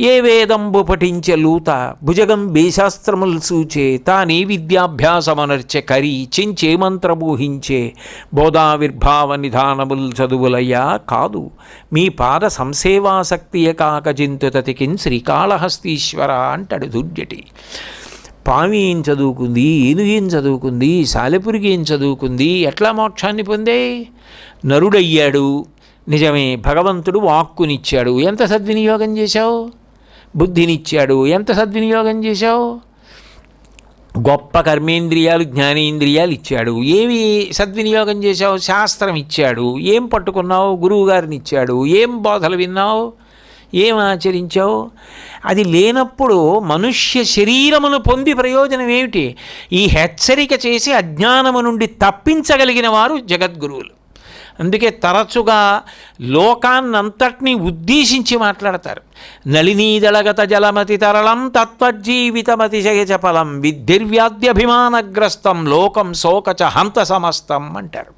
ఏ వేదంబు పఠించె లూత భుజగం బేశాస్త్రములు సూచే తానే విద్యాభ్యాసమనర్చె కరి చించే మంత్రమూహించే బోధావిర్భావ నిధానముల్ చదువులయ్యా కాదు మీ పాద సంసేవాసక్తియ కాక జింతుతతికిన్ శ్రీకాళహస్తీశ్వర అంటాడు దుర్జటి. పామి ఏం చదువుకుంది, ఏనుగు ఏం చదువుకుంది, సాలెపురికి ఏం చదువుకుంది, ఎట్లా మోక్షాన్ని పొందే? నరుడయ్యాడు నిజమే, భగవంతుడు వాక్కునిచ్చాడు, ఎంత సద్వినియోగం చేశావు? బుద్ధినిచ్చాడు, ఎంత సద్వినియోగం చేశావు? గొప్ప కర్మేంద్రియాలు జ్ఞానేంద్రియాలు ఇచ్చాడు, ఏమి సద్వినియోగం చేశావు? శాస్త్రం ఇచ్చాడు, ఏం పట్టుకున్నావు? గురువుగారిని ఇచ్చాడు, ఏం బోధలు విన్నావు? ఏం ఆచరించావు? అది లేనప్పుడు మనుష్య శరీరమును పొంది ప్రయోజనం ఏమిటి? ఈ హెచ్చరిక చేసి అజ్ఞానము నుండి తప్పించగలిగిన వారు జగద్గురువులు. అందుకే తరచుగా లోకాన్నంతటినీ ఉద్దేశించి మాట్లాడతారు. నళినీదళగత జలమతి తరళం తత్వజీవితమతిశయచపలం విద్ధిర్వ్యాధ్యభిమానగ్రస్తం లోకం శోకచ హంత సమస్తం అంటారు.